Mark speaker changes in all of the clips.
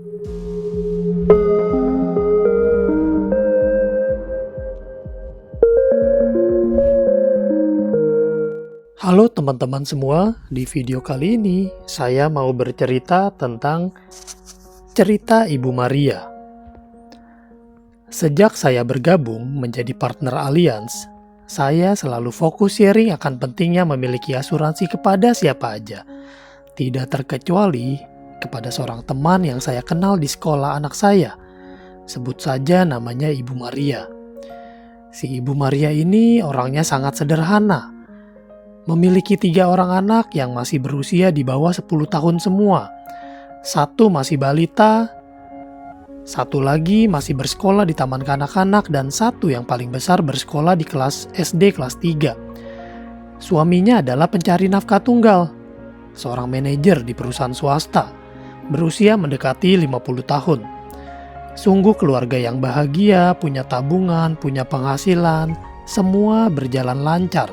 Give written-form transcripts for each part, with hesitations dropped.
Speaker 1: Halo teman-teman semua, di video kali ini saya mau bercerita tentang cerita Ibu Maria. Sejak saya bergabung menjadi partner Allianz, saya selalu fokus sharing akan pentingnya memiliki asuransi kepada siapa aja. Tidak terkecuali kepada seorang teman yang saya kenal di sekolah anak saya. Sebut saja namanya Ibu Maria. Si Ibu Maria ini orangnya sangat sederhana. Memiliki 3 orang anak yang masih berusia di bawah 10 tahun semua. 1 masih balita, 1 lagi masih bersekolah di taman kanak-kanak, dan 1 yang paling besar bersekolah di kelas SD kelas 3. Suaminya adalah pencari nafkah tunggal, seorang manajer di perusahaan swasta, berusia mendekati 50 tahun. Sungguh keluarga yang bahagia, punya tabungan, punya penghasilan, semua berjalan lancar.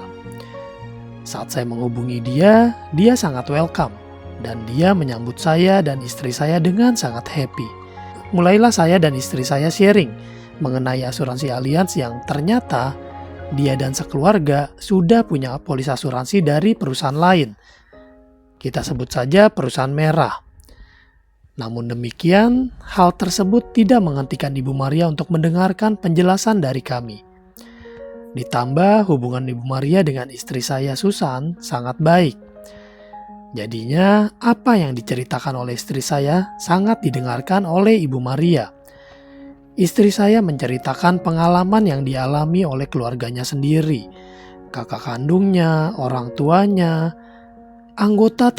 Speaker 1: Saat saya menghubungi dia sangat welcome dan dia menyambut saya dan istri saya dengan sangat happy. Mulailah saya dan istri saya sharing mengenai asuransi Allianz yang ternyata dia dan sekeluarga sudah punya polis asuransi dari perusahaan lain. Kita sebut saja perusahaan merah. Namun demikian, hal tersebut tidak menghentikan Ibu Maria untuk mendengarkan penjelasan dari kami. Ditambah hubungan Ibu Maria dengan istri saya Susan sangat baik. Jadinya apa yang diceritakan oleh istri saya sangat didengarkan oleh Ibu Maria. Istri saya menceritakan pengalaman yang dialami oleh keluarganya sendiri, kakak kandungnya, orang tuanya, anggota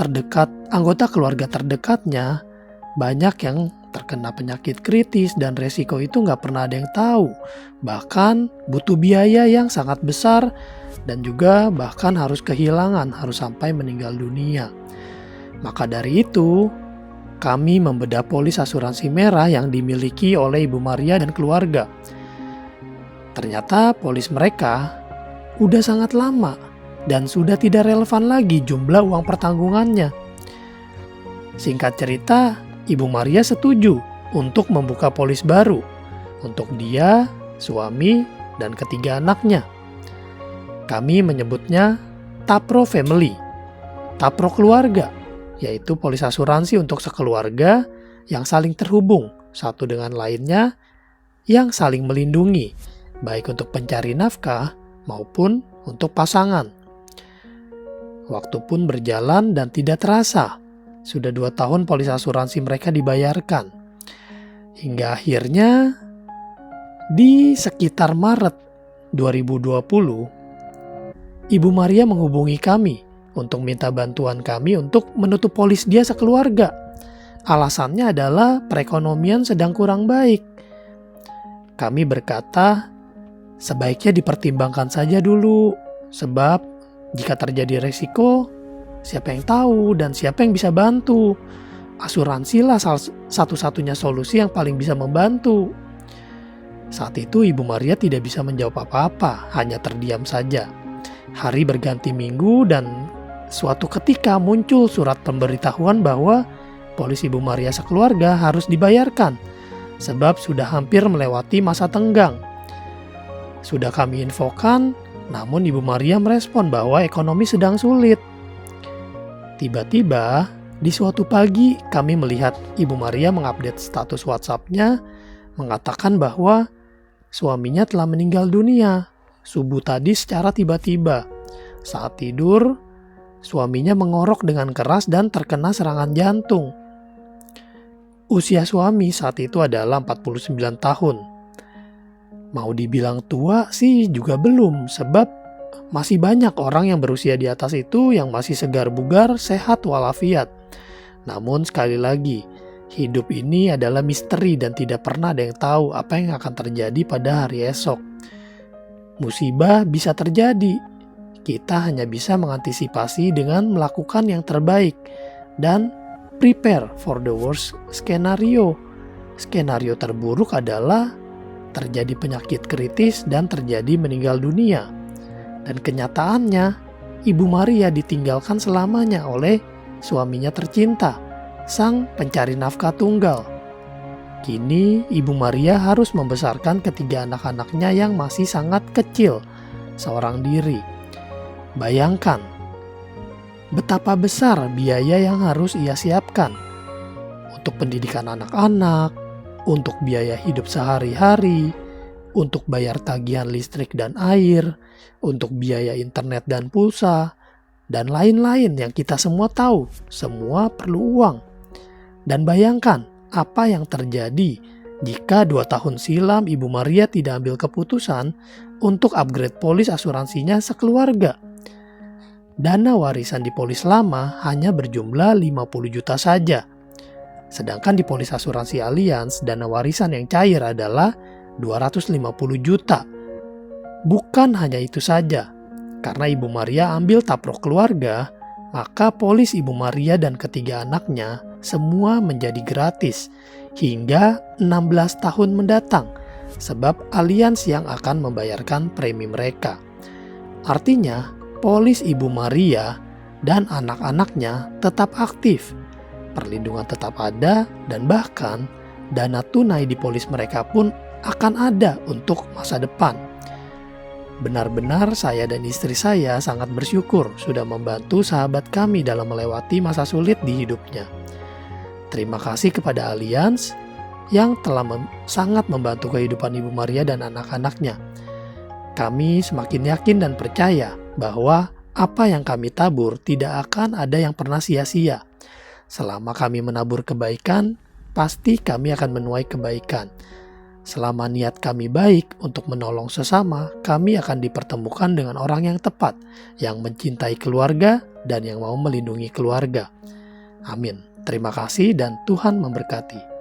Speaker 1: keluarga terdekatnya, banyak yang terkena penyakit kritis dan resiko itu nggak pernah ada yang tahu. Bahkan butuh biaya yang sangat besar dan juga bahkan harus kehilangan, harus sampai meninggal dunia. Maka dari itu, kami membedah polis asuransi merah yang dimiliki oleh Ibu Maria dan keluarga. Ternyata polis mereka udah sangat lama dan sudah tidak relevan lagi jumlah uang pertanggungannya. Singkat cerita, Ibu Maria setuju untuk membuka polis baru untuk dia, suami, dan ketiga anaknya. Kami menyebutnya Tapro Family, Tapro keluarga, yaitu polis asuransi untuk sekeluarga yang saling terhubung satu dengan lainnya, yang saling melindungi, baik untuk pencari nafkah maupun untuk pasangan. Waktu pun berjalan dan tidak terasa, sudah 2 tahun polis asuransi mereka dibayarkan. Hingga akhirnya di sekitar Maret 2020, Ibu Maria menghubungi kami untuk minta bantuan kami untuk menutup polis dia sekeluarga. Alasannya adalah perekonomian sedang kurang baik. Kami berkata, sebaiknya dipertimbangkan saja dulu, sebab jika terjadi resiko, siapa yang tahu dan siapa yang bisa bantu? Asuransilah satu-satunya solusi yang paling bisa membantu. Saat itu Ibu Maria tidak bisa menjawab apa-apa, hanya terdiam saja. Hari berganti minggu dan suatu ketika muncul surat pemberitahuan bahwa polis Ibu Maria sekeluarga harus dibayarkan, sebab sudah hampir melewati masa tenggang. Sudah kami infokan, namun Ibu Maria merespon bahwa ekonomi sedang sulit. Tiba-tiba, di suatu pagi kami melihat Ibu Maria mengupdate status WhatsApp-nya mengatakan bahwa suaminya telah meninggal dunia subuh tadi secara tiba-tiba. Saat tidur, suaminya mengorok dengan keras dan terkena serangan jantung. Usia suami saat itu adalah 49 tahun. Mau dibilang tua sih juga belum, sebab masih banyak orang yang berusia di atas itu yang masih segar bugar, sehat walafiat. Namun sekali lagi, hidup ini adalah misteri dan tidak pernah ada yang tahu apa yang akan terjadi pada hari esok. Musibah bisa terjadi. Kita hanya bisa mengantisipasi dengan melakukan yang terbaik dan prepare for the worst skenario. Skenario terburuk adalah terjadi penyakit kritis dan terjadi meninggal dunia. Dan kenyataannya, Ibu Maria ditinggalkan selamanya oleh suaminya tercinta, sang pencari nafkah tunggal. Kini Ibu Maria harus membesarkan ketiga anak-anaknya yang masih sangat kecil, seorang diri. Bayangkan betapa besar biaya yang harus ia siapkan untuk pendidikan anak-anak, untuk biaya hidup sehari-hari, untuk bayar tagihan listrik dan air, untuk biaya internet dan pulsa, dan lain-lain yang kita semua tahu, semua perlu uang. Dan bayangkan apa yang terjadi jika 2 tahun silam Ibu Maria tidak ambil keputusan untuk upgrade polis asuransinya sekeluarga. Dana warisan di polis lama hanya berjumlah 50 juta saja. Sedangkan di polis asuransi Allianz, dana warisan yang cair adalah 250 juta. Bukan hanya itu saja, karena Ibu Maria ambil taprok keluarga, maka polis Ibu Maria dan ketiga anaknya semua menjadi gratis hingga 16 tahun mendatang, sebab Allianz yang akan membayarkan premi mereka. Artinya, polis Ibu Maria dan anak-anaknya tetap aktif, perlindungan tetap ada, dan bahkan dana tunai di polis mereka pun akan ada untuk masa depan. Benar-benar saya dan istri saya sangat bersyukur sudah membantu sahabat kami dalam melewati masa sulit di hidupnya. Terima kasih kepada Allianz yang telah sangat membantu kehidupan Ibu Maria dan anak-anaknya. Kami semakin yakin dan percaya bahwa apa yang kami tabur tidak akan ada yang pernah sia-sia. Selama kami menabur kebaikan, pasti kami akan menuai kebaikan. Selama niat kami baik untuk menolong sesama, kami akan dipertemukan dengan orang yang tepat, yang mencintai keluarga dan yang mau melindungi keluarga. Amin. Terima kasih dan Tuhan memberkati.